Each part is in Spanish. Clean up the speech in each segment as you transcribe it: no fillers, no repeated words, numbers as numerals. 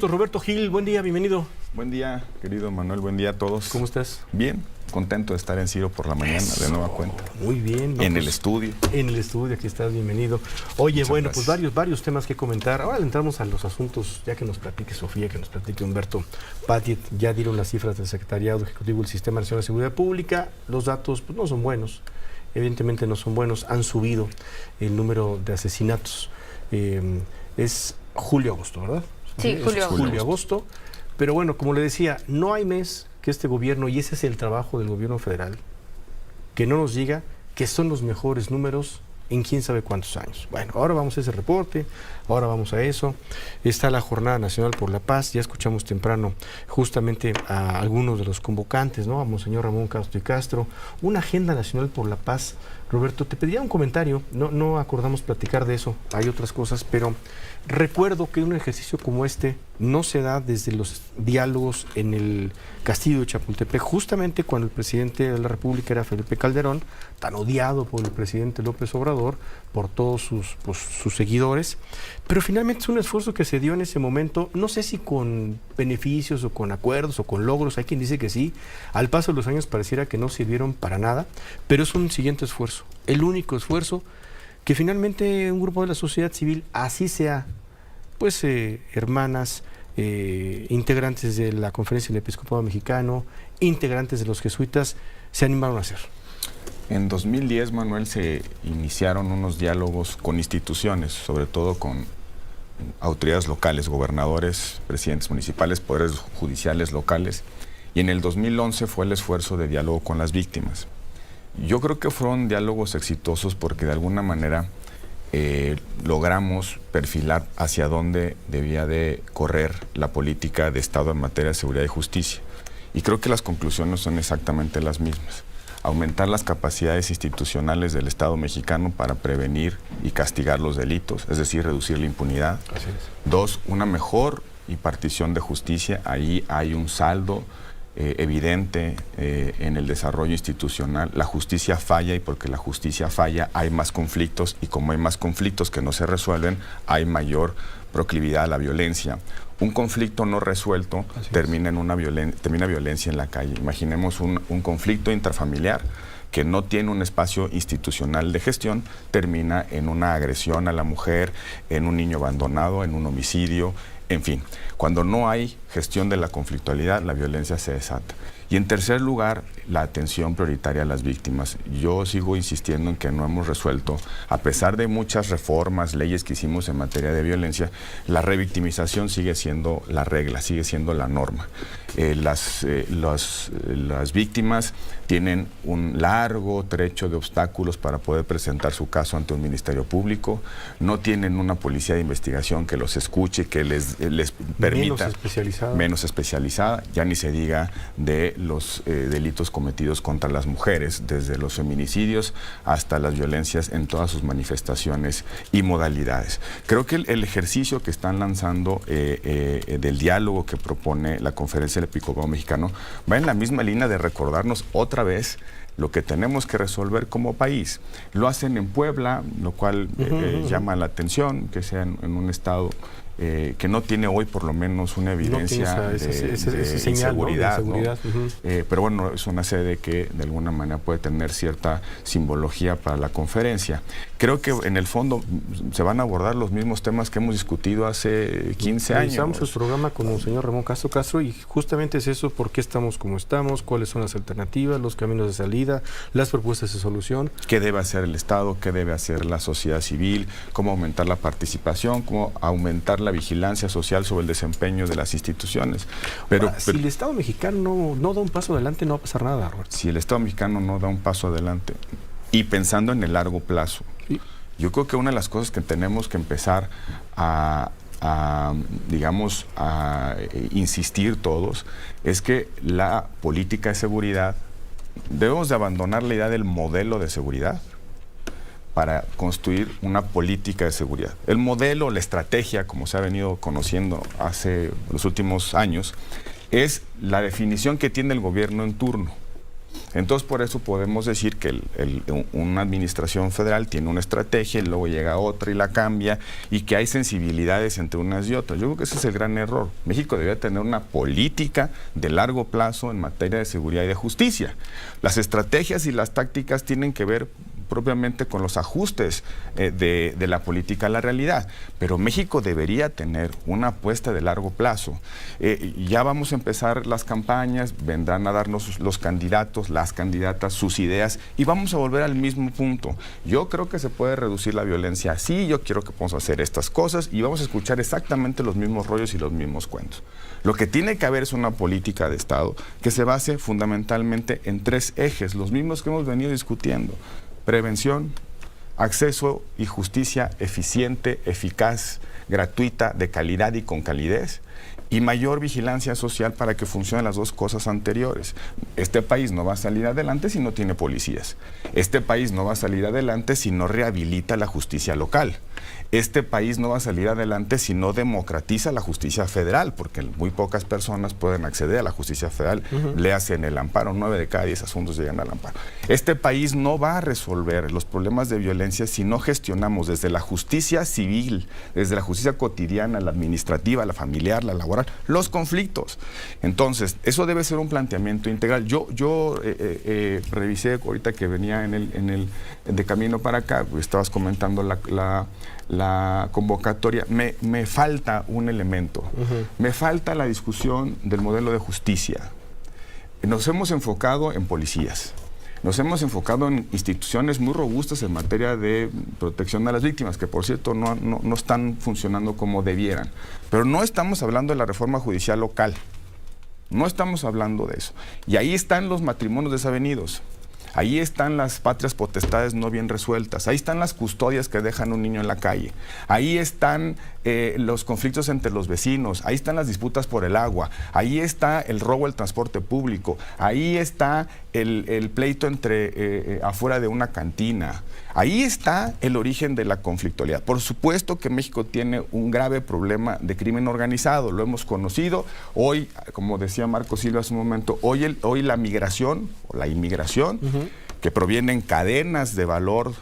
Roberto Gil, buen día, bienvenido. Buen día, querido Manuel, buen día a todos. ¿Cómo estás? Bien, contento de estar en Ciro por la mañana, de nueva cuenta. Muy bien. En el estudio. En el estudio, aquí estás, bienvenido. Oye, Muchas bueno, gracias. pues varios temas que comentar. Ahora entramos a los asuntos, ya que nos platique Sofía, que nos platique Humberto Patiet. Ya dieron las cifras del Secretariado Ejecutivo del Sistema Nacional de Seguridad Pública. Los datos pues, no son buenos, evidentemente no son buenos. Han subido el número de asesinatos. Es julio-agosto, ¿verdad? Sí, julio-agosto. Pero bueno, como le decía, no hay mes que este gobierno, y ese es el trabajo del gobierno federal, que no nos diga que son los mejores números en quién sabe cuántos años. Bueno, ahora vamos a ese reporte, ahora vamos a eso. Está la Jornada Nacional por la Paz, ya escuchamos temprano justamente a algunos de los convocantes, ¿no? A Monseñor Ramón Castro y Castro, una Agenda Nacional por la Paz. Roberto, te pediría un comentario, no acordamos platicar de eso, hay otras cosas, pero recuerdo que un ejercicio como este no se da desde los diálogos en el Castillo de Chapultepec, justamente cuando el presidente de la República era Felipe Calderón, tan odiado por el presidente López Obrador, por todos sus seguidores, pero finalmente es un esfuerzo que se dio en ese momento, no sé si con beneficios o con acuerdos o con logros, hay quien dice que sí, al paso de los años pareciera que no sirvieron para nada, pero es un siguiente esfuerzo, el único esfuerzo que finalmente un grupo de la sociedad civil, así sea, pues hermanas, integrantes de la Conferencia del Episcopado Mexicano, integrantes de los jesuitas, se animaron a hacer. En 2010, Manuel, se iniciaron unos diálogos con instituciones, sobre todo con autoridades locales, gobernadores, presidentes municipales, poderes judiciales locales, y en el 2011 fue el esfuerzo de diálogo con las víctimas. Yo creo que fueron diálogos exitosos porque de alguna manera logramos perfilar hacia dónde debía de correr la política de Estado en materia de seguridad y justicia. Y creo que las conclusiones son exactamente las mismas. Aumentar las capacidades institucionales del Estado mexicano para prevenir y castigar los delitos, es decir, reducir la impunidad. Así es. 2, una mejor impartición de justicia. Ahí hay un saldo evidente en el desarrollo institucional. La justicia falla y porque la justicia falla hay más conflictos y como hay más conflictos que no se resuelven, hay mayor proclividad a la violencia. Un conflicto no resuelto termina violencia en la calle. Imaginemos un conflicto intrafamiliar que no tiene un espacio institucional de gestión, termina en una agresión a la mujer, en un niño abandonado, en un homicidio, en fin. Cuando no hay gestión de la conflictualidad, la violencia se desata. Y en tercer lugar, la atención prioritaria a las víctimas. Yo sigo insistiendo en que no hemos resuelto, a pesar de muchas reformas, leyes que hicimos en materia de violencia, la revictimización sigue siendo la regla, sigue siendo la norma. Las víctimas tienen un largo trecho de obstáculos para poder presentar su caso ante un ministerio público, no tienen una policía de investigación que los escuche, que les permita menos especializada, ya ni se diga de los delitos cometidos contra las mujeres, desde los feminicidios hasta las violencias en todas sus manifestaciones y modalidades. Creo que el ejercicio que están lanzando del diálogo que propone la Conferencia del Episcopado Mexicano va en la misma línea de recordarnos otra vez lo que tenemos que resolver como país. Lo hacen en Puebla, lo cual llama la atención, que sea en un estado que no tiene hoy por lo menos una evidencia de inseguridad, ¿no? Pero bueno, es una sede que de alguna manera puede tener cierta simbología para la conferencia. Creo que en el fondo se van a abordar los mismos temas que hemos discutido hace 15 años. Iniciamos el programa con el señor Ramón Castro y justamente es eso, por qué estamos como estamos, cuáles son las alternativas, los caminos de salida, las propuestas de solución. ¿Qué debe hacer el Estado? ¿Qué debe hacer la sociedad civil? ¿Cómo aumentar la participación? ¿Cómo aumentar la vigilancia social sobre el desempeño de las instituciones? Pero si el Estado mexicano no da un paso adelante, no va a pasar nada, Roberto. Si el Estado mexicano no da un paso adelante, y pensando en el largo plazo, sí, yo creo que una de las cosas que tenemos que empezar a insistir todos es que la política de seguridad, debemos de abandonar la idea del modelo de seguridad para construir una política de seguridad. El modelo, la estrategia, como se ha venido conociendo hace los últimos años, es la definición que tiene el gobierno en turno. Entonces, por eso podemos decir que una administración federal tiene una estrategia y luego llega otra y la cambia, y que hay sensibilidades entre unas y otras. Yo creo que ese es el gran error. México debería tener una política de largo plazo en materia de seguridad y de justicia. Las estrategias y las tácticas tienen que ver propiamente con los ajustes de la política a la realidad. Pero México debería tener una apuesta de largo plazo. Ya vamos a empezar las campañas, vendrán a darnos los candidatos, las candidatas, sus ideas, y vamos a volver al mismo punto. Yo creo que se puede reducir la violencia así, yo quiero que podamos hacer estas cosas, y vamos a escuchar exactamente los mismos rollos y los mismos cuentos. Lo que tiene que haber es una política de Estado que se base fundamentalmente en 3 ejes, los mismos que hemos venido discutiendo: prevención, acceso y justicia eficiente, eficaz, gratuita, de calidad y con calidez, y mayor vigilancia social para que funcionen las 2 cosas anteriores. Este país no va a salir adelante si no tiene policías. Este país no va a salir adelante si no rehabilita la justicia local. Este país no va a salir adelante si no democratiza la justicia federal, porque muy pocas personas pueden acceder a la justicia federal. Léase en el amparo, 9 de cada 10 asuntos llegan al amparo. Este país no va a resolver los problemas de violencia si no gestionamos desde la justicia civil, desde la justicia cotidiana, la administrativa, la familiar, la laboral, los conflictos. Entonces, eso debe ser un planteamiento integral. Yo revisé ahorita que venía de camino para acá, estabas comentando la convocatoria. Me falta un elemento. Me falta la discusión del modelo de justicia. Nos hemos enfocado en policías. Nos hemos enfocado en instituciones muy robustas en materia de protección a las víctimas, que por cierto no están funcionando como debieran. Pero no estamos hablando de la reforma judicial local. No estamos hablando de eso. Y ahí están los matrimonios desavenidos. Ahí están las patrias potestades no bien resueltas, ahí están las custodias que dejan un niño en la calle, ahí están los conflictos entre los vecinos, ahí están las disputas por el agua, ahí está el robo al transporte público, ahí está el pleito afuera de una cantina, ahí está el origen de la conflictualidad. Por supuesto que México tiene un grave problema de crimen organizado, lo hemos conocido. Hoy, como decía Marco Silva hace un momento, hoy la migración o la inmigración, que provienen cadenas de valor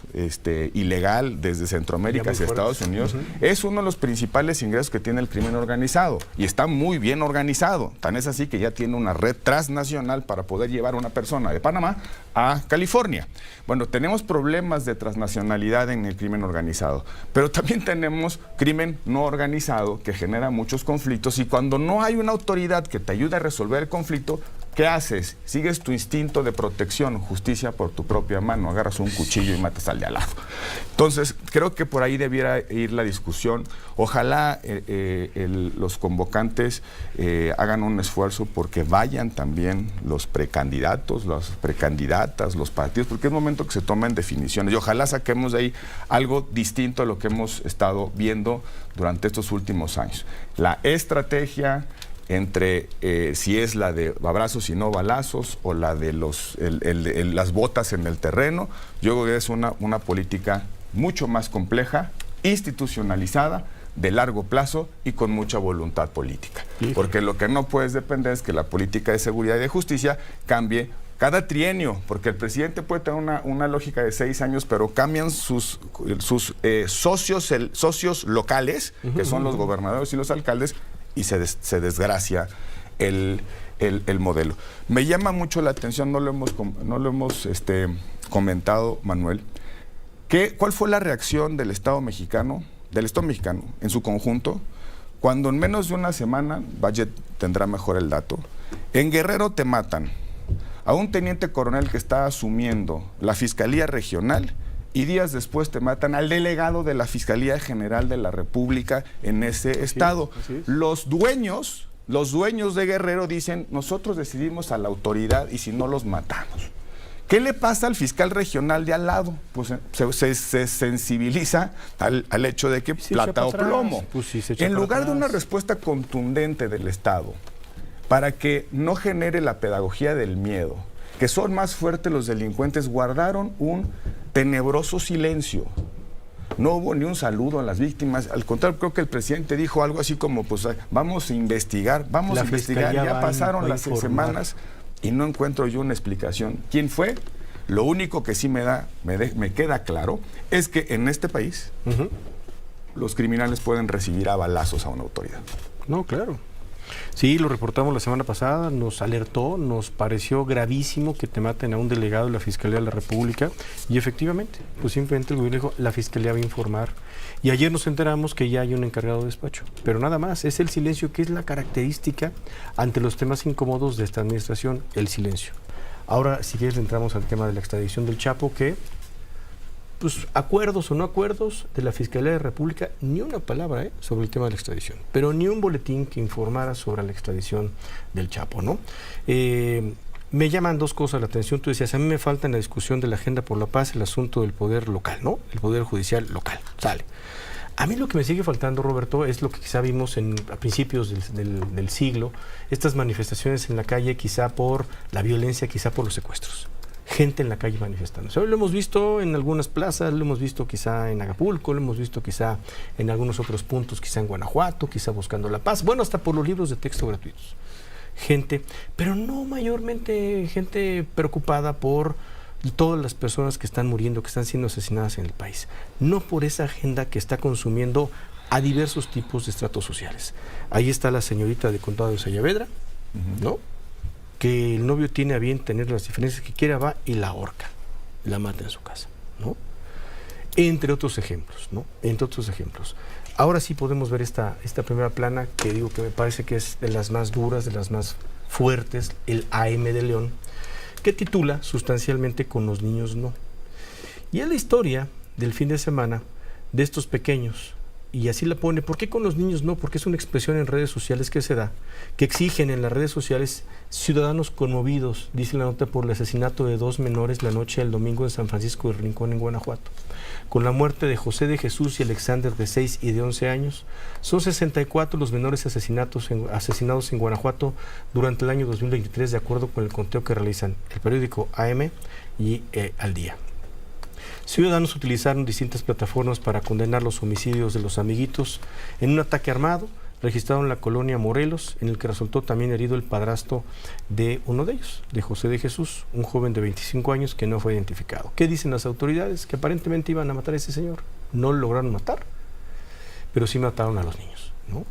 ilegal desde Centroamérica hacia Estados Unidos, es uno de los principales ingresos que tiene el crimen organizado, y está muy bien organizado. Tan es así que ya tiene una red transnacional para poder llevar a una persona de Panamá a California. Bueno, tenemos problemas de transnacionalidad en el crimen organizado, pero también tenemos crimen no organizado que genera muchos conflictos, y cuando no hay una autoridad que te ayude a resolver el conflicto, ¿qué haces? Sigues tu instinto de protección, justicia por tu propia mano, agarras un cuchillo y matas al de al lado. Entonces, creo que por ahí debiera ir la discusión. Ojalá los convocantes hagan un esfuerzo porque vayan también los precandidatos, las precandidatas, los partidos, porque es momento que se tomen definiciones, y ojalá saquemos de ahí algo distinto a lo que hemos estado viendo durante estos últimos años. La estrategia entre si es la de abrazos y no balazos, o la de las botas en el terreno, yo creo que es una política mucho más compleja, institucionalizada, de largo plazo y con mucha voluntad política. Porque lo que no puedes depender es que la política de seguridad y de justicia cambie cada trienio, porque el presidente puede tener una lógica de 6 años, pero cambian sus socios locales, que son los gobernadores y los alcaldes, y se desgracia el modelo. Me llama mucho la atención, no lo hemos comentado, Manuel, ¿cuál fue la reacción del Estado mexicano en su conjunto, cuando en menos de una semana, Valle tendrá mejor el dato, en Guerrero te matan a un teniente coronel que está asumiendo la Fiscalía Regional, y días después te matan al delegado de la Fiscalía General de la República en ese estado? Los dueños de Guerrero dicen: nosotros decidimos a la autoridad y si no los matamos. ¿Qué le pasa al fiscal regional de al lado? Pues se sensibiliza al hecho de que plata o plomo. En lugar de una respuesta contundente del Estado para que no genere la pedagogía del miedo, que son más fuertes los delincuentes, guardaron un tenebroso silencio. No hubo ni un saludo a las víctimas. Al contrario, creo que el presidente dijo algo así como: pues vamos a investigar, ya pasaron las semanas y no encuentro yo una explicación. ¿Quién fue? Lo único que sí me queda claro es que en este país los criminales pueden recibir a balazos a una autoridad. No, claro. Sí, lo reportamos la semana pasada, nos alertó, nos pareció gravísimo que te maten a un delegado de la Fiscalía de la República y efectivamente, pues simplemente el gobierno dijo, la Fiscalía va a informar. Y ayer nos enteramos que ya hay un encargado de despacho, pero nada más, es el silencio que es la característica ante los temas incómodos de esta administración, el silencio. Ahora, si quieres, entramos al tema de la extradición del Chapo, que, pues, acuerdos o no acuerdos de la Fiscalía de la República, ni una palabra sobre el tema de la extradición, pero ni un boletín que informara sobre la extradición del Chapo, ¿no? Me llaman dos cosas la atención. Tú decías, a mí me falta en la discusión de la Agenda por la Paz el asunto del poder local, ¿no? El poder judicial local, sale. A mí lo que me sigue faltando, Roberto, es lo que quizá vimos a principios del siglo, estas manifestaciones en la calle, quizá por la violencia, quizá por los secuestros. Gente en la calle manifestándose. Hoy lo hemos visto en algunas plazas, lo hemos visto quizá en Acapulco, lo hemos visto quizá en algunos otros puntos, quizá en Guanajuato, quizá buscando la paz, bueno, hasta por los libros de texto gratuitos. Gente, pero no mayormente gente preocupada por todas las personas que están muriendo, que están siendo asesinadas en el país. No por esa agenda que está consumiendo a diversos tipos de estratos sociales. Ahí está la señorita de Condado de Sayavedra, ¿no? Que el novio tiene a bien tener las diferencias que quiera, va y la ahorca, la mata en su casa, ¿no? Entre otros ejemplos, ¿no? Entre otros ejemplos. Ahora sí podemos ver esta primera plana, que digo que me parece que es de las más duras, de las más fuertes, el AM de León, que titula sustancialmente Con los niños no. Y es la historia del fin de semana de estos pequeños, y así la pone. ¿Por qué con los niños no? Porque es una expresión en redes sociales que se da, que exigen en las redes sociales ciudadanos conmovidos, dice la nota, por el asesinato de 2 menores la noche del domingo en San Francisco del Rincón, en Guanajuato. Con la muerte de José de Jesús y Alexander, de 6 y de 11 años, son 64 los menores asesinados en Guanajuato durante el año 2023, de acuerdo con el conteo que realizan el periódico AM y Al Día. Ciudadanos utilizaron distintas plataformas para condenar los homicidios de los amiguitos en un ataque armado registrado en la colonia Morelos, en el que resultó también herido el padrastro de uno de ellos, de José de Jesús, un joven de 25 años que no fue identificado. ¿Qué dicen las autoridades? Que aparentemente iban a matar a ese señor. No lo lograron matar, pero sí mataron a los niños, ¿no?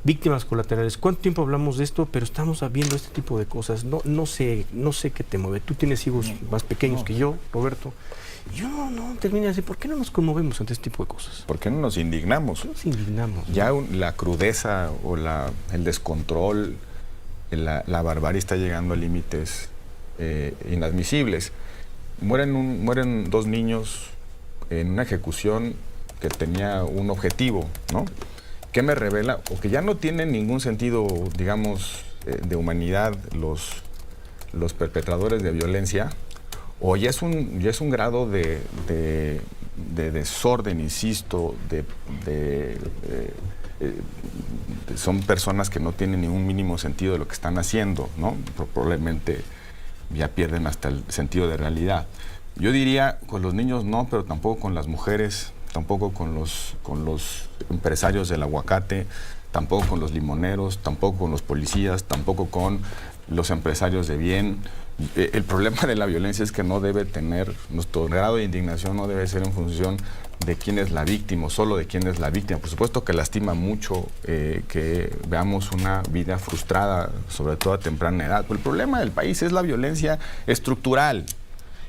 Víctimas colaterales. ¿Cuánto tiempo hablamos de esto? Pero estamos viendo este tipo de cosas. No sé qué te mueve. Tú tienes hijos más pequeños que yo, Roberto. Yo no termino de decir, ¿por qué no nos conmovemos ante este tipo de cosas? ¿Por qué no nos indignamos? Nos indignamos. Ya la crudeza o el descontrol, la barbarie está llegando a límites inadmisibles. Mueren 2 niños en una ejecución que tenía un objetivo, ¿no? ¿Qué me revela? O que ya no tienen ningún sentido, digamos, de humanidad los perpetradores de violencia, o ya es un grado de desorden, insisto, son personas que no tienen ningún mínimo sentido de lo que están haciendo, ¿no? Probablemente ya pierden hasta el sentido de realidad. Yo diría, con los niños no, pero tampoco con las mujeres, tampoco con los empresarios del aguacate, tampoco con los limoneros, tampoco con los policías, tampoco con los empresarios de bien. El problema de la violencia es que no debe tener, nuestro grado de indignación no debe ser en función de quién es la víctima, o solo de quién es la víctima. Por supuesto que lastima mucho que veamos una vida frustrada, sobre todo a temprana edad. Pero el problema del país es la violencia estructural.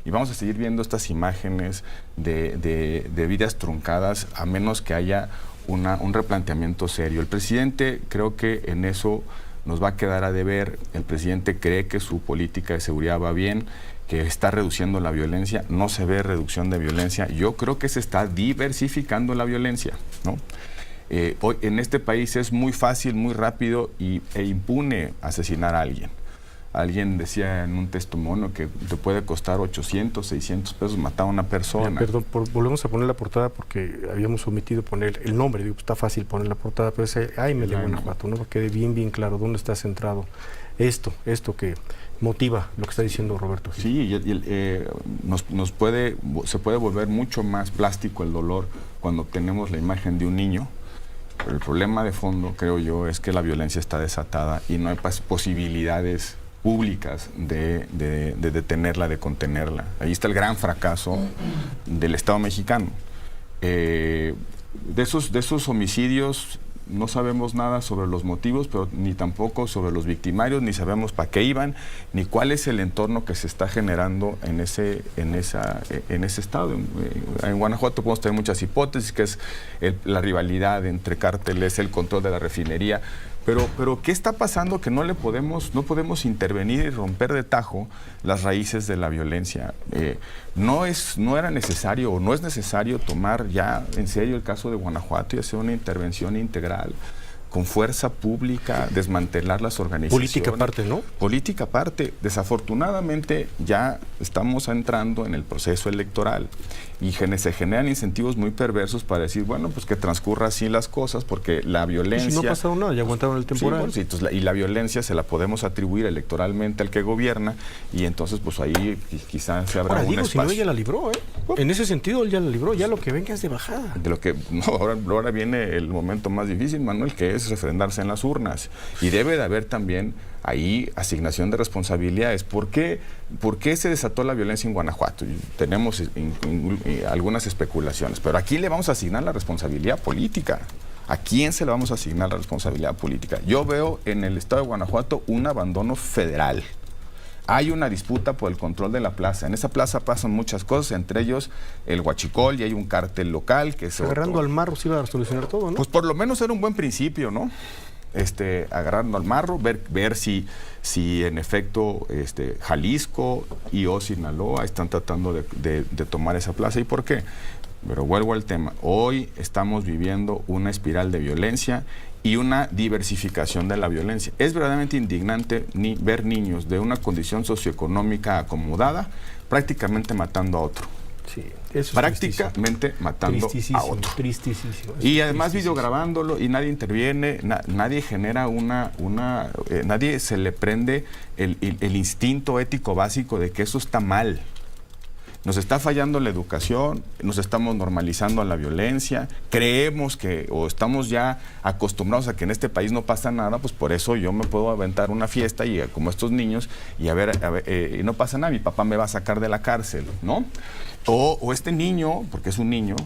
Y vamos a seguir viendo estas imágenes de vidas truncadas a menos que haya un replanteamiento serio. El presidente, creo que en eso nos va a quedar a deber. El presidente cree que su política de seguridad va bien, que está reduciendo la violencia. No se ve reducción de violencia. Yo creo que se está diversificando la violencia, ¿no? Hoy en este país es muy fácil, muy rápido e impune asesinar a alguien. Alguien decía en un testimonio que te puede costar 800, 600 pesos matar a una persona. Perdón, volvemos a poner la portada porque habíamos omitido poner el nombre. Digo, está fácil poner la portada, pero es AM de Guanajuato, ¿no? Para que quede bien claro dónde está centrado esto que motiva lo que está diciendo Roberto Gil. Sí, se puede volver mucho más plástico el dolor cuando tenemos la imagen de un niño. Pero el problema de fondo, creo yo, es que la violencia está desatada y no hay posibilidades públicas de detenerla, de contenerla. Ahí está el gran fracaso del Estado mexicano. De esos homicidios no sabemos nada sobre los motivos, pero ni tampoco sobre los victimarios, ni sabemos para qué iban, ni cuál es el entorno que se está generando en ese estado. En Guanajuato podemos tener muchas hipótesis, que es la rivalidad entre cárteles, el control de la refinería. Pero ¿qué está pasando que no podemos intervenir y romper de tajo las raíces de la violencia? No era necesario o no es necesario tomar ya en serio el caso de Guanajuato y hacer una intervención integral con fuerza pública, desmantelar las organizaciones. Política aparte, ¿no? Política aparte. Desafortunadamente ya estamos entrando en el proceso electoral y se generan incentivos muy perversos para decir, bueno, pues que transcurra así las cosas, porque la violencia... Si no ha pasado nada, ya aguantaron el temporal. Sí, bueno, sí, entonces, y la violencia se la podemos atribuir electoralmente al que gobierna, y entonces pues ahí quizás se habrá un espacio. Si no, ella la libró, ¿eh? En ese sentido, él ya la libró, ya lo que venga es de bajada. Ahora viene el momento más difícil, Manuel, que es refrendarse en las urnas. Y debe de haber también ahí asignación de responsabilidades. ¿Por qué se desató la violencia en Guanajuato? Tenemos algunas especulaciones, pero aquí le vamos a asignar la responsabilidad política. ¿A quién se le vamos a asignar la responsabilidad política? Yo veo en el estado de Guanajuato un abandono federal. Hay una disputa por el control de la plaza. En esa plaza pasan muchas cosas, entre ellos el huachicol, y hay un cártel local que se... Agarrando al marro se iba a solucionar todo, ¿no? Pues por lo menos era un buen principio, ¿no? Agarrando al marro, ver si en efecto Jalisco y o Sinaloa están tratando de tomar esa plaza. ¿Y por qué? Pero vuelvo al tema. Hoy estamos viviendo una espiral de violencia y una diversificación de la violencia. Es verdaderamente indignante ver niños de una condición socioeconómica acomodada prácticamente matando a otro. Sí, eso es prácticamente matando a otro. Tristísimo. Y además videograbándolo y nadie interviene, nadie genera nadie se le prende el instinto ético básico de que eso está mal. Nos está fallando la educación, nos estamos normalizando a la violencia, creemos o estamos ya acostumbrados a que en este país no pasa nada, pues por eso yo me puedo aventar una fiesta y como estos niños y y no pasa nada, mi papá me va a sacar de la cárcel, ¿no? O este niño, porque es un niño,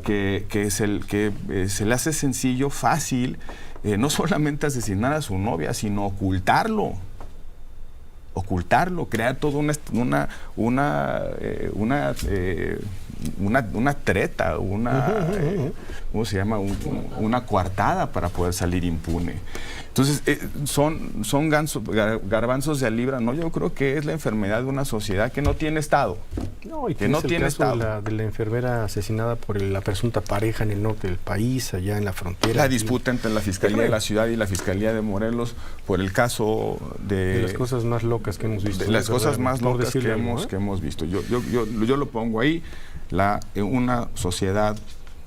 que se le hace sencillo, fácil, no solamente asesinar a su novia, sino ocultarlo, crear toda una treta, ¿cómo se llama? Una coartada para poder salir impune. Entonces, son garbanzos de a libra, ¿no? Yo creo que es la enfermedad de una sociedad que no tiene Estado. No, y que no tiene Estado. De la enfermera asesinada por la presunta pareja en el norte del país, allá en la frontera. La disputa entre la Fiscalía de la Ciudad y la Fiscalía de Morelos por el caso de las cosas más locas que hemos visto. De las cosas más locas que hemos visto. Yo lo pongo ahí, una sociedad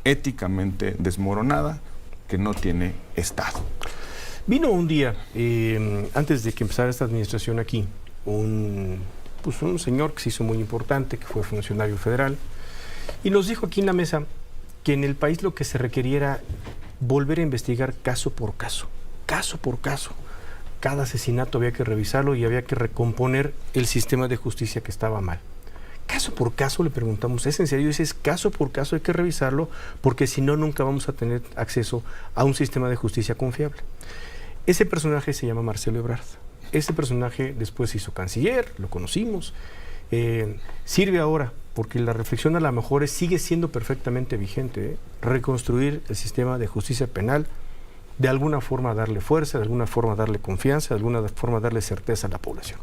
éticamente desmoronada que no tiene Estado. Vino un día, antes de que empezara esta administración aquí, un señor que se hizo muy importante, que fue funcionario federal, y nos dijo aquí en la mesa que en el país lo que se requería era volver a investigar caso por caso. Cada asesinato había que revisarlo y había que recomponer el sistema de justicia que estaba mal. Caso por caso le preguntamos, ¿es en serio? Ese es caso por caso, hay que revisarlo, porque si no, nunca vamos a tener acceso a un sistema de justicia confiable. Ese personaje se llama Marcelo Ebrard. Ese personaje después se hizo canciller, lo conocimos. Sirve ahora, porque la reflexión a lo mejor sigue siendo perfectamente vigente. Reconstruir el sistema de justicia penal, de alguna forma darle fuerza, de alguna forma darle confianza, de alguna forma darle certeza a la población.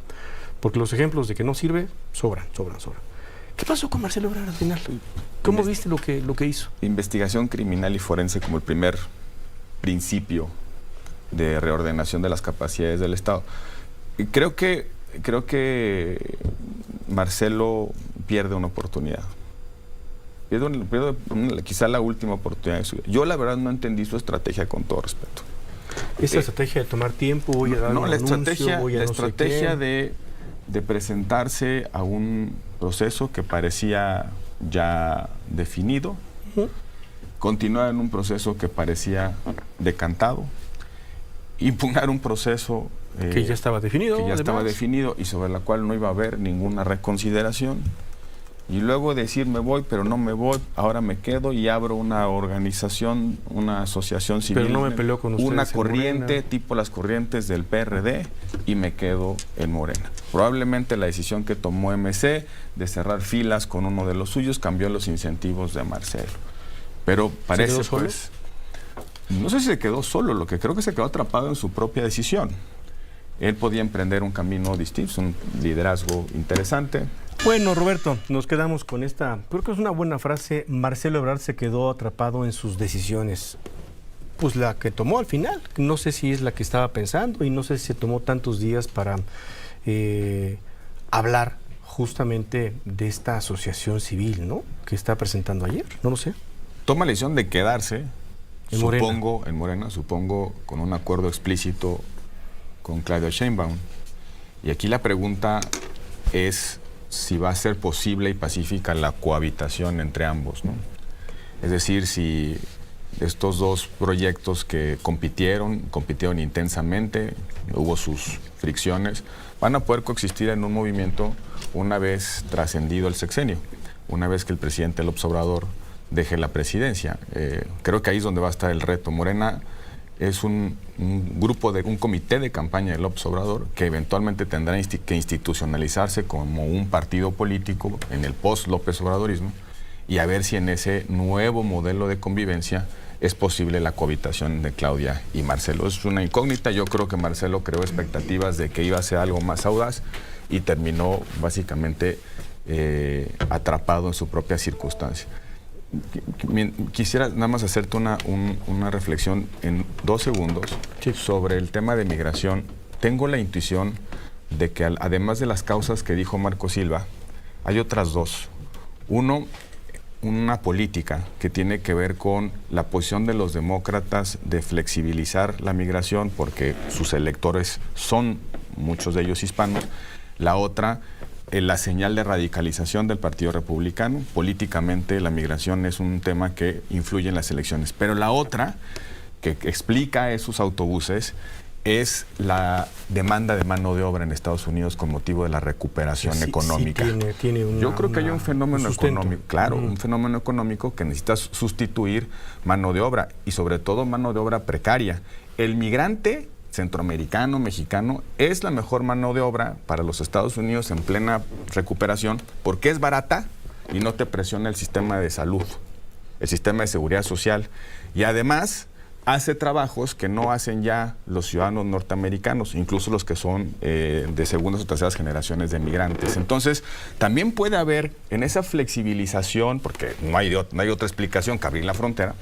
Porque los ejemplos de que no sirve sobran. ¿Qué pasó con Marcelo Ebrard al final? ¿Cómo viste lo que hizo? Investigación criminal y forense como el primer principio de reordenación de las capacidades del Estado. Y creo que Marcelo pierde una oportunidad. Pierde quizá la última oportunidad de su vida. Yo la verdad no entendí su estrategia, con todo respeto. ¿Esa estrategia de tomar tiempo? Voy a dar un anuncio, la estrategia de presentarse a un proceso que parecía ya definido, continuar en un proceso que parecía decantado, impugnar un proceso que ya estaba definido. Que ya estaba definido y sobre la cual no iba a haber ninguna reconsideración. Y luego decir me voy, pero no me voy, ahora me quedo y abro una organización, una asociación civil. Pero no me peleo con ustedes. Una corriente, tipo las corrientes del PRD, y me quedo en Morena. Probablemente la decisión que tomó MC de cerrar filas con uno de los suyos cambió los incentivos de Marcelo. Pero parece, ¿Se quedó solo? pues, no sé si se quedó solo, lo que creo que se quedó atrapado en su propia decisión. Él podía emprender un camino distinto, un liderazgo interesante. Bueno, Roberto, nos quedamos con esta, creo que es una buena frase. Marcelo Ebrard se quedó atrapado en sus decisiones. Pues la que tomó al final, no sé si es la que estaba pensando y no sé si se tomó tantos días para hablar justamente de esta asociación civil, ¿no? Que está presentando ayer, no lo sé. Toma la decisión de quedarse, en Morena, supongo, con un acuerdo explícito con Claudia Sheinbaum. Y aquí la pregunta es si va a ser posible y pacífica la cohabitación entre ambos, ¿no? Es decir, si estos dos proyectos que compitieron intensamente, hubo sus fricciones, van a poder coexistir en un movimiento una vez trascendido el sexenio, una vez que el presidente López Obrador deje la presidencia. Creo que ahí es donde va a estar el reto. Morena es un comité de campaña de López Obrador que eventualmente tendrá que institucionalizarse como un partido político en el post-López Obradorismo y a ver si en ese nuevo modelo de convivencia es posible la cohabitación de Claudia y Marcelo. Es una incógnita. Yo creo que Marcelo creó expectativas de que iba a ser algo más audaz y terminó básicamente atrapado en su propia circunstancia. Quisiera nada más hacerte una reflexión en 2 segundos sobre el tema de migración. Tengo la intuición de que además de las causas que dijo Marco Silva, hay otras 2. Uno, una política que tiene que ver con la posición de los demócratas de flexibilizar la migración porque sus electores son muchos de ellos hispanos. La otra, la señal de radicalización del Partido Republicano. Políticamente la migración es un tema que influye en las elecciones. Pero la otra, que explica esos autobuses, es la demanda de mano de obra en Estados Unidos con motivo de la recuperación económica. Yo creo que hay un fenómeno económico, claro, un fenómeno económico que necesita sustituir mano de obra y sobre todo mano de obra precaria. El migrante centroamericano, mexicano, es la mejor mano de obra para los Estados Unidos en plena recuperación porque es barata y no te presiona el sistema de salud, el sistema de seguridad social y además hace trabajos que no hacen ya los ciudadanos norteamericanos, incluso los que son de segundas o terceras generaciones de migrantes. Entonces, también puede haber en esa flexibilización, porque no hay otra explicación que abrir la frontera,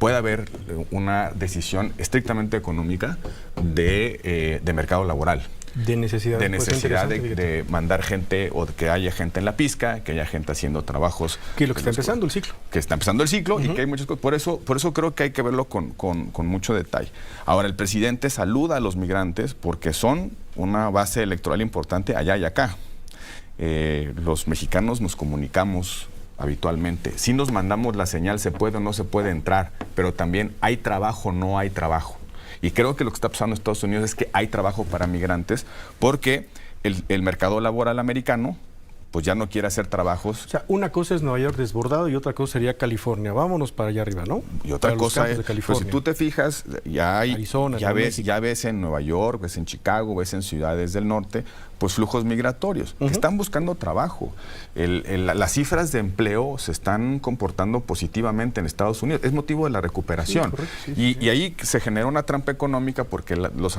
puede haber una decisión estrictamente económica de mercado laboral. De necesidad. De necesidad de mandar gente o que haya gente en la pizca, que haya gente haciendo trabajos. Que es lo que está empezando el ciclo. Que está empezando el ciclo y que hay muchas cosas. Por eso creo que hay que verlo con mucho detalle. Ahora, el presidente saluda a los migrantes porque son una base electoral importante allá y acá. Los mexicanos nos comunicamos habitualmente. Si nos mandamos la señal, se puede o no se puede entrar, pero también hay trabajo, no hay trabajo. Y creo que lo que está pasando en Estados Unidos es que hay trabajo para migrantes porque el mercado laboral americano pues ya no quiere hacer trabajos. O sea, una cosa es Nueva York desbordado y otra cosa sería California. Vámonos para allá arriba, ¿no? Y otra cosa es, pues si tú te fijas, ya hay, Arizona, ya ves en Nueva York, ves en Chicago, ves en ciudades del norte, pues flujos migratorios, que están buscando trabajo. Las cifras de empleo se están comportando positivamente en Estados Unidos. Es motivo de la recuperación. Sí, y ahí se genera una trampa económica porque los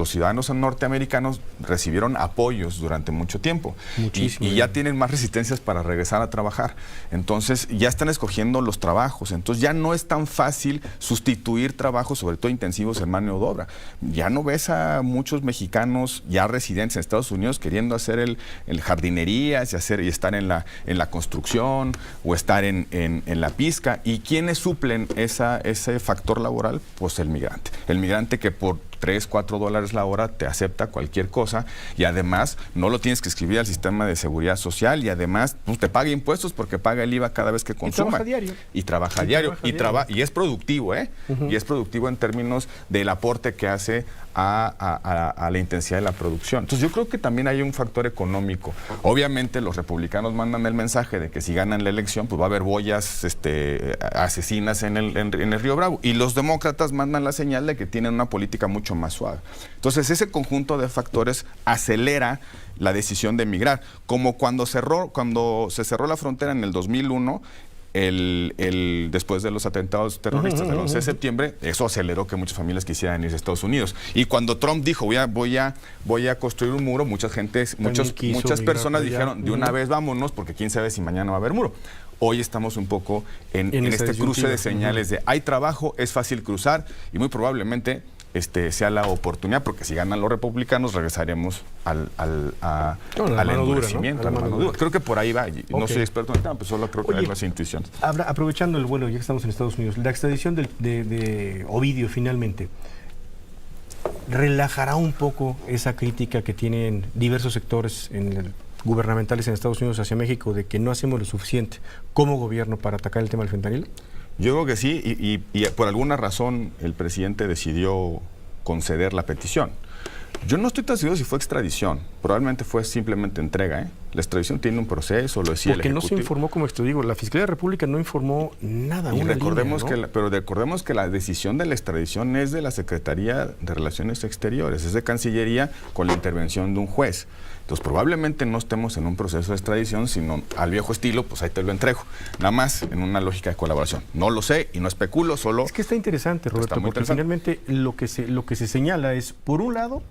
ciudadanos norteamericanos recibieron apoyos durante mucho tiempo. Muchísimo. Y ya tienen más resistencias para regresar a trabajar. Entonces ya están escogiendo los trabajos. Entonces ya no es tan fácil sustituir trabajos, sobre todo intensivos en mano de obra. Ya no ves a muchos mexicanos ya residentes en Estados Unidos queriendo hacer el jardinerías y estar en la construcción o estar en la pizca. ¿Y quiénes suplen ese factor laboral? Pues el migrante. El migrante que por $3, $4 la hora te acepta cualquier cosa y además no lo tienes que escribir al sistema de seguridad social y además pues, te paga impuestos porque paga el IVA cada vez que consuma. Y trabaja diario. Y es productivo, ¿eh? Y es productivo en términos del aporte que hace a la intensidad de la producción. Entonces yo creo que también hay un factor económico. Obviamente los republicanos mandan el mensaje de que si ganan la elección, pues va a haber boyas asesinas en el Río Bravo. Y los demócratas mandan la señal de que tienen una política mucho más suave. Entonces ese conjunto de factores acelera la decisión de emigrar. Como cuando se cerró la frontera en el 2001, después de los atentados terroristas del 11 de septiembre, eso aceleró que muchas familias quisieran irse a Estados Unidos. Y cuando Trump dijo, voy a construir un muro, muchas personas dijeron, de una vez vámonos, porque quién sabe si mañana va a haber muro. Hoy estamos un poco en este cruce de señales de hay trabajo, es fácil cruzar y muy probablemente sea la oportunidad, porque si ganan los republicanos regresaremos al endurecimiento, a la mano dura. Creo que por ahí va. No soy experto en el tema, pero solo creo que hay las intuiciones. Aprovechando el vuelo, ya que estamos en Estados Unidos, la extradición de Ovidio finalmente, ¿relajará un poco esa crítica que tienen diversos sectores gubernamentales en Estados Unidos hacia México de que no hacemos lo suficiente como gobierno para atacar el tema del fentanilo? Yo creo que sí, y por alguna razón el presidente decidió conceder la petición. Yo no estoy tan seguro si fue extradición, probablemente fue simplemente entrega. La extradición tiene un proceso, lo decía el Ejecutivo. Porque no se informó, como te digo, la Fiscalía de la República no informó nada. Y recordemos que la decisión de la extradición es de la Secretaría de Relaciones Exteriores, es de Cancillería con la intervención de un juez. Entonces probablemente no estemos en un proceso de extradición, sino al viejo estilo, pues ahí te lo entrego. Nada más en una lógica de colaboración. No lo sé y no especulo, solo... Es que está interesante, Roberto, porque finalmente lo que se señala es, por un lado,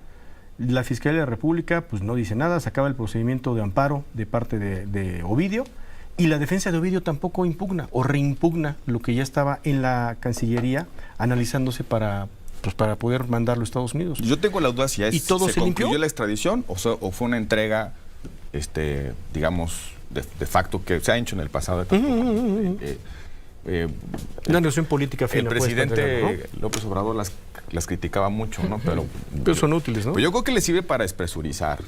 la Fiscalía de la República pues no dice nada, se acaba el procedimiento de amparo de parte de Ovidio, y la defensa de Ovidio tampoco impugna o reimpugna lo que ya estaba en la Cancillería analizándose para poder mandarlo a Estados Unidos. Yo tengo la duda si se concluyó la extradición o fue una entrega, digamos, de facto que se ha hecho en el pasado. Una noción política fina. El presidente López Obrador las criticaba mucho, ¿no? Pero son útiles, ¿no? Pues yo creo que le sirve para despresurizar.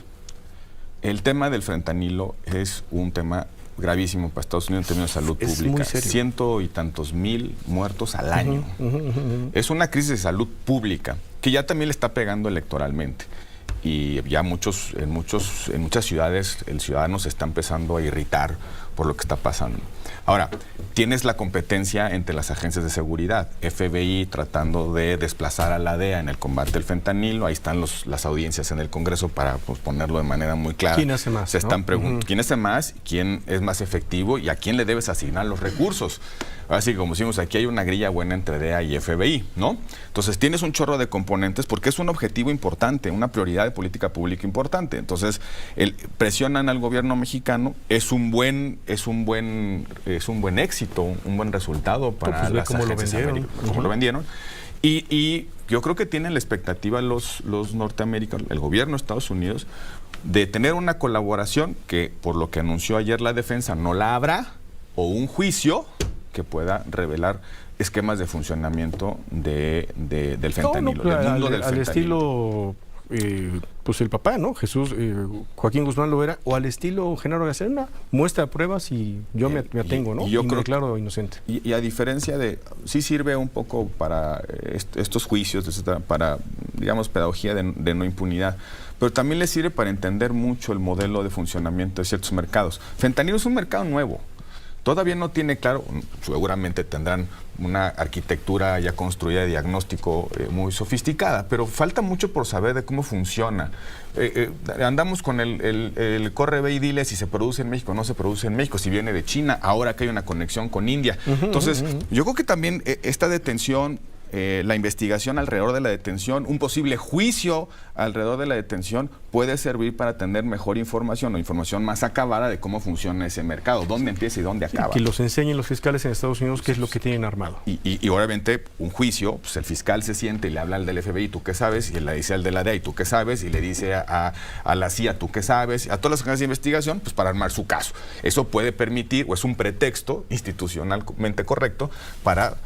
El tema del fentanilo es un tema gravísimo para Estados Unidos en términos de salud pública. Muy serio. 100 y tantos mil muertos al año. Es una crisis de salud pública que ya también le está pegando electoralmente. Y ya en muchas ciudades el ciudadano se está empezando a irritar por lo que está pasando. Ahora, tienes la competencia entre las agencias de seguridad, FBI tratando de desplazar a la DEA en el combate al fentanilo, ahí están las audiencias en el Congreso para ponerlo de manera muy clara. ¿Quién hace más? Se están preguntando, ¿quién hace más? ¿Quién es más efectivo? ¿Y a quién le debes asignar los recursos? Así que como decimos, aquí hay una grilla buena entre DEA y FBI, ¿no? Entonces tienes un chorro de componentes porque es un objetivo importante, una prioridad de política pública importante. Entonces, presionan al gobierno mexicano, es un buen éxito, un buen resultado para las agencias americanas, como lo vendieron. Y yo creo que tienen la expectativa los norteamericanos, el gobierno de Estados Unidos, de tener una colaboración que, por lo que anunció ayer la defensa, no la habrá, o un juicio que pueda revelar esquemas de funcionamiento del fentanilo, del mundo del fentanilo. Al estilo, pues el papá, ¿no? Joaquín Guzmán Loera, o al estilo Genaro García Luna, muestra pruebas y yo me atengo, ¿no? Y yo me creo, declaro inocente. Y a diferencia sí sirve un poco para estos juicios, para, digamos, pedagogía de no impunidad, pero también le sirve para entender mucho el modelo de funcionamiento de ciertos mercados. Fentanilo es un mercado nuevo. Todavía no tiene claro, seguramente tendrán una arquitectura ya construida de diagnóstico muy sofisticada, pero falta mucho por saber de cómo funciona. Andamos con el corre, ve y dile si se produce en México o no se produce en México, si viene de China, ahora que hay una conexión con India. Entonces, yo creo que también esta detención, la investigación alrededor de la detención, un posible juicio alrededor de la detención puede servir para tener mejor información o información más acabada de cómo funciona ese mercado, dónde empieza y dónde acaba. Que los enseñen los fiscales en Estados Unidos qué es lo que tienen armado. Y obviamente un juicio, pues el fiscal se siente y le habla al del FBI, ¿tú qué sabes? Y le dice al de la DEA, ¿y tú qué sabes? Y le dice a la CIA, ¿tú qué sabes? A todas las agencias de investigación, pues para armar su caso. Eso puede permitir, o es un pretexto institucionalmente correcto para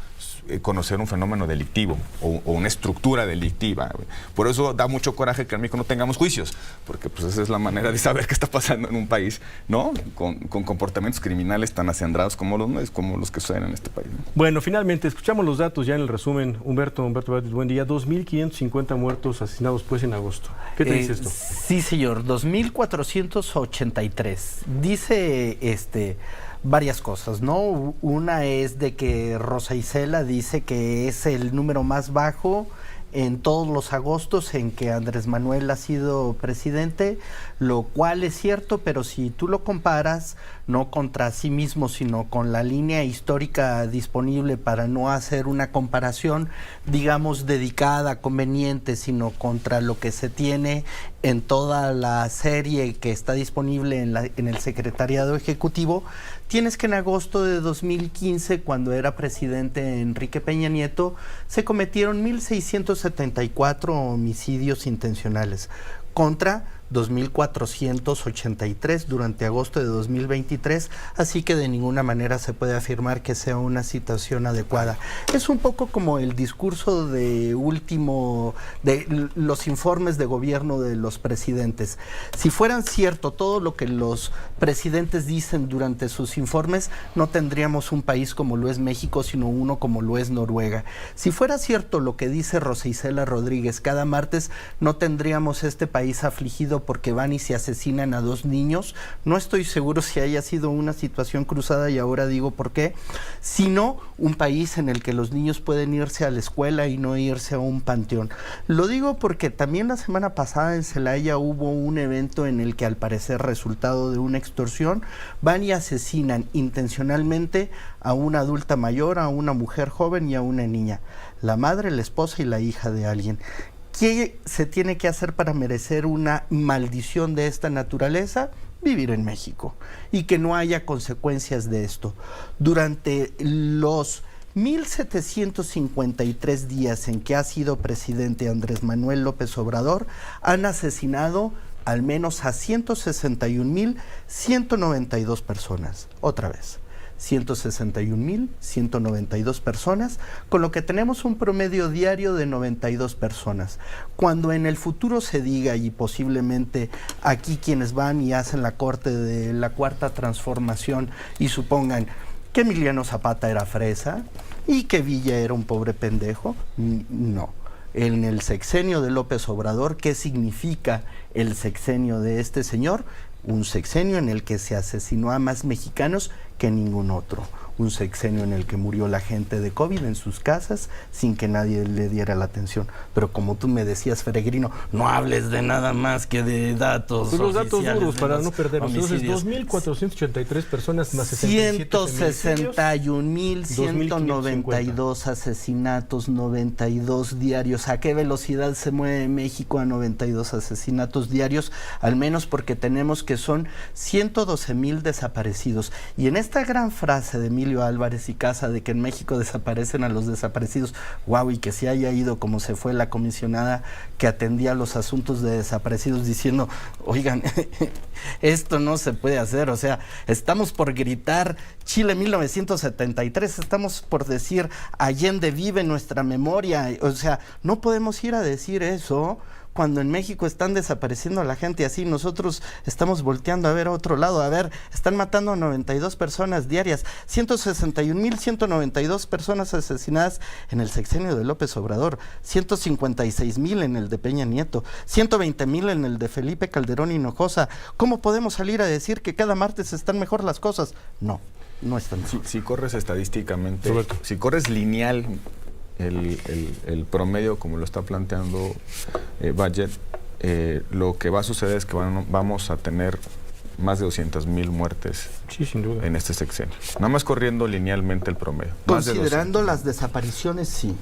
conocer un fenómeno delictivo o una estructura delictiva. Por eso da mucho coraje que en México no tengamos juicios, porque pues esa es la manera de saber qué está pasando en un país, ¿no? Con comportamientos criminales tan acendrados como los que suceden en este país, ¿no? Bueno, finalmente, escuchamos los datos ya en el resumen. Humberto Batis, buen día. 2.550 muertos asesinados pues en agosto. ¿Qué te dice esto? Sí, señor, 2.483. Dice varias cosas, ¿no? Una es de que Rosa Isela dice que es el número más bajo en todos los agostos en que Andrés Manuel ha sido presidente, lo cual es cierto, pero si tú lo comparas no contra sí mismo, sino con la línea histórica disponible, para no hacer una comparación, digamos, dedicada, conveniente, sino contra lo que se tiene en toda la serie que está disponible en el Secretariado Ejecutivo, tienes que en agosto de 2015, cuando era presidente Enrique Peña Nieto, se cometieron 1.674 homicidios intencionales contra 2.483 durante agosto de 2023, así que de ninguna manera se puede afirmar que sea una situación adecuada. Es un poco como el discurso de los informes de gobierno de los presidentes. Si fueran cierto todo lo que los presidentes dicen durante sus informes, no tendríamos un país como lo es México, sino uno como lo es Noruega. Si fuera cierto lo que dice Rosa Isela Rodríguez cada martes, no tendríamos este país afligido porque van y se asesinan a 2 niños. No estoy seguro si haya sido una situación cruzada, y ahora digo por qué, sino un país en el que los niños pueden irse a la escuela y no irse a un panteón. Lo digo porque también la semana pasada en Celaya hubo un evento en el que, al parecer resultado de una extorsión, van y asesinan intencionalmente a una adulta mayor, a una mujer joven y a una niña, la madre, la esposa y la hija de alguien. ¿Qué se tiene que hacer para merecer una maldición de esta naturaleza? Vivir en México y que no haya consecuencias de esto. Durante los 1.753 días en que ha sido presidente Andrés Manuel López Obrador, han asesinado al menos a 161.192 personas. Otra vez, 161.192 personas, con lo que tenemos un promedio diario de 92 personas. Cuando en el futuro se diga, y posiblemente aquí quienes van y hacen la corte de la Cuarta Transformación y supongan que Emiliano Zapata era fresa y que Villa era un pobre pendejo, no. En el sexenio de López Obrador, ¿qué significa el sexenio de este señor? Un sexenio en el que se asesinó a más mexicanos que ningún otro. Un sexenio en el que murió la gente de COVID en sus casas sin que nadie le diera la atención. Pero como tú me decías, Peregrino, no hables de nada más que de datos pues los datos duros para no perderlos. Entonces, 2.483 personas más 161.192 asesinatos, 92 diarios. ¿A qué velocidad se mueve México a 92 asesinatos diarios? Al menos porque tenemos que son 112,000 desaparecidos. Y en esta gran frase de Emilio Álvarez y Casa de que en México desaparecen a los desaparecidos, wow, y que se haya ido como se fue la comisionada que atendía los asuntos de desaparecidos diciendo, oigan, esto no se puede hacer, o sea, estamos por gritar Chile 1973, estamos por decir Allende vive en nuestra memoria, o sea, no podemos ir a decir eso cuando en México están desapareciendo a la gente así. Nosotros estamos volteando a ver a otro lado. A ver, están matando a 92 personas diarias, 161.192 personas asesinadas en el sexenio de López Obrador, 156,000 en el de Peña Nieto, 120,000 en el de Felipe Calderón Hinojosa. ¿Cómo podemos salir a decir que cada martes están mejor las cosas? No, no están mejor. Si corres estadísticamente, si corres lineal el promedio como lo está planteando Budget, lo que va a suceder es que vamos a tener más de 200,000 muertes, sí, sin duda, en este sexenio. Nada más corriendo linealmente el promedio. Considerando las desapariciones, sí.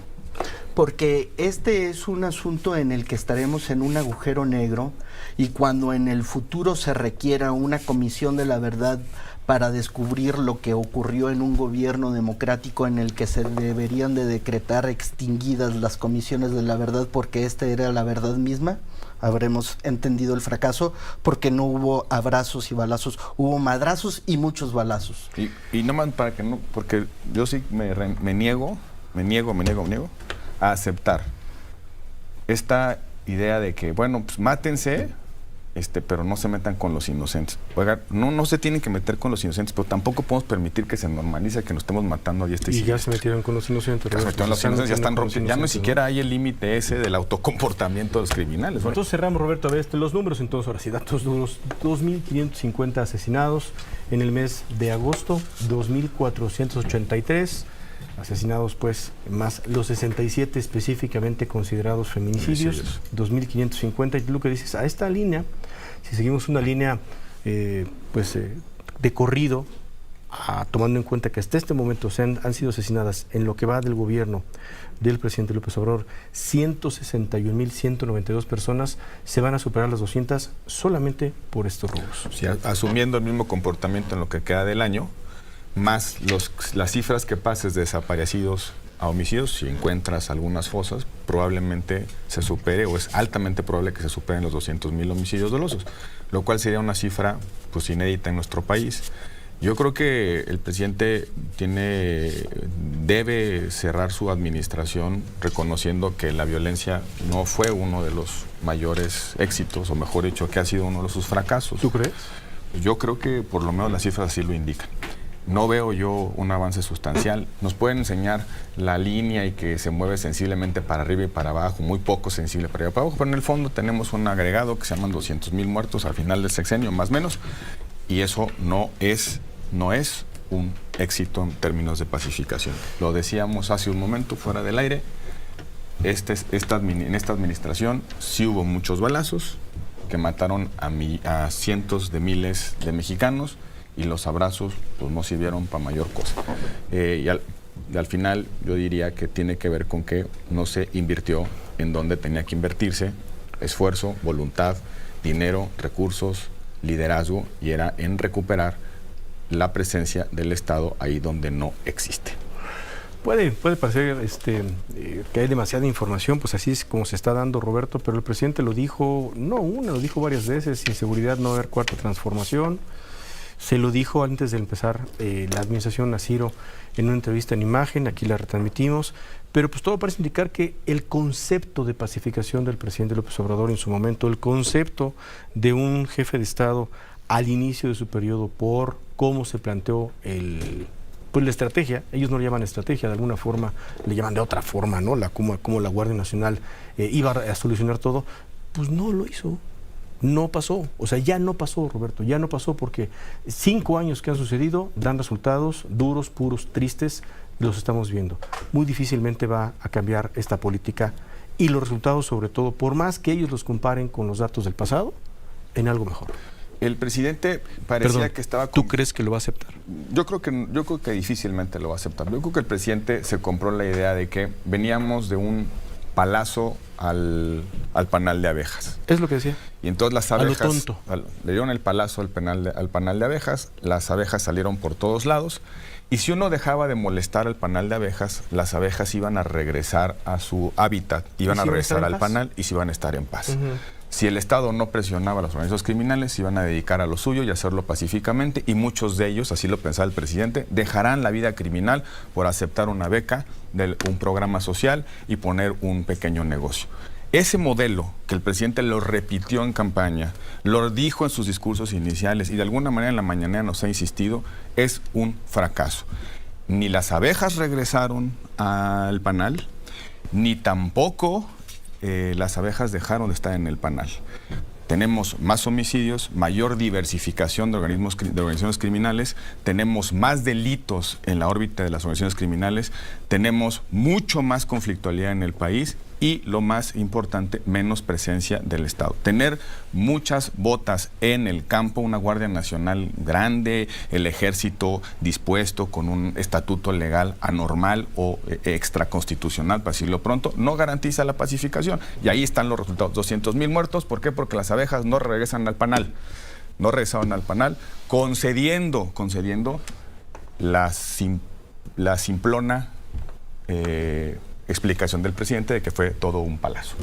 Porque este es un asunto en el que estaremos en un agujero negro, y cuando en el futuro se requiera una comisión de la verdad para descubrir lo que ocurrió en un gobierno democrático en el que se deberían de decretar extinguidas las comisiones de la verdad porque esta era la verdad misma, habremos entendido el fracaso, porque no hubo abrazos y balazos, hubo madrazos y muchos balazos. Y no más para que no, porque yo sí me niego me niego a aceptar esta idea de que, bueno, pues mátense, pero no se metan con los inocentes. Oiga, no se tienen que meter con los inocentes, pero tampoco podemos permitir que se normalice que nos estemos matando a diestra y siniestra. Ya se metieron con los inocentes. Ya están rompiendo. Ya no siquiera hay el límite ese del autocomportamiento de los criminales. ¿No? Entonces cerramos, Roberto, a ver los números, entonces ahora sí, datos duros. 2.550 asesinados en el mes de agosto, 2.483 asesinados, pues, más los 67 específicamente considerados feminicidios, 2.550. Y tú lo que dices, a esta línea, si seguimos una línea, de corrido, tomando en cuenta que hasta este momento han sido asesinadas en lo que va del gobierno del presidente López Obrador, 161.192 personas, se van a superar las 200 solamente por estos robos. Sí, asumiendo el mismo comportamiento en lo que queda del año, más las cifras que pases de desaparecidos a homicidios, si encuentras algunas fosas, probablemente se supere, o es altamente probable que se superen los 200,000 homicidios dolosos, lo cual sería una cifra pues inédita en nuestro país. Yo creo que el presidente debe cerrar su administración reconociendo que la violencia no fue uno de los mayores éxitos, o mejor dicho, que ha sido uno de sus fracasos. ¿Tú crees? Yo creo que por lo menos las cifras así lo indican. No veo yo un avance sustancial. Nos pueden enseñar la línea y que se mueve sensiblemente para arriba y para abajo, muy poco sensible para arriba y para abajo, pero en el fondo tenemos un agregado que se llaman 200,000 muertos al final del sexenio, más o menos, y eso no es un éxito en términos de pacificación. Lo decíamos hace un momento fuera del aire, en esta administración sí hubo muchos balazos que mataron a cientos de miles de mexicanos, y los abrazos pues no sirvieron para mayor cosa. Y al final yo diría que tiene que ver con que no se invirtió en donde tenía que invertirse: esfuerzo, voluntad, dinero, recursos, liderazgo, y era en recuperar la presencia del Estado ahí donde no existe. Puede parecer que hay demasiada información, pues así es como se está dando, Roberto, pero el presidente lo dijo, lo dijo varias veces: sin seguridad no va a haber cuarta transformación. Se lo dijo antes de empezar la administración a Ciro en una entrevista en Imagen, aquí la retransmitimos, pero pues todo parece indicar que el concepto de pacificación del presidente López Obrador en su momento, el concepto de un jefe de Estado al inicio de su periodo, por cómo se planteó la estrategia, ellos no le llaman estrategia, de alguna forma le llaman de otra forma, ¿no? Como la Guardia Nacional iba a solucionar todo, pues no lo hizo. No pasó, ya no pasó, Roberto, ya no pasó, porque 5 años que han sucedido dan resultados duros, puros, tristes, los estamos viendo. Muy difícilmente va a cambiar esta política, y los resultados, sobre todo, por más que ellos los comparen con los datos del pasado, en algo mejor. El presidente parecía que estaba... ¿Tú crees que lo va a aceptar? Yo creo que difícilmente lo va a aceptar. Yo creo que el presidente se compró la idea de que veníamos de un palazo al panal de abejas. Es lo que decía. Y entonces las abejas... A lo tonto. Le dieron el palazo al panal de abejas, las abejas salieron por todos lados, y si uno dejaba de molestar al panal de abejas, las abejas iban a regresar a su hábitat, iban a regresar al panal y se iban a estar en paz. Si el Estado no presionaba a los organizados criminales, se iban a dedicar a lo suyo y hacerlo pacíficamente, y muchos de ellos, así lo pensaba el presidente, dejarán la vida criminal por aceptar una beca de un programa social y poner un pequeño negocio. Ese modelo que el presidente lo repitió en campaña, lo dijo en sus discursos iniciales y de alguna manera en la mañanera nos ha insistido, es un fracaso. Ni las abejas regresaron al panal, ni tampoco las abejas dejaron de estar en el panal. Tenemos más homicidios, mayor diversificación de organizaciones criminales, tenemos más delitos en la órbita de las organizaciones criminales, tenemos mucho más conflictualidad en el país y, lo más importante, menos presencia del Estado. Tener muchas botas en el campo, una Guardia Nacional grande, el Ejército dispuesto con un estatuto legal anormal o extraconstitucional, para decirlo pronto, no garantiza la pacificación. Y ahí están los resultados. 200,000 muertos. ¿Por qué? Porque las abejas no regresan al panal. No regresaron al panal, concediendo la simplona explicación del presidente de que fue todo un palazo.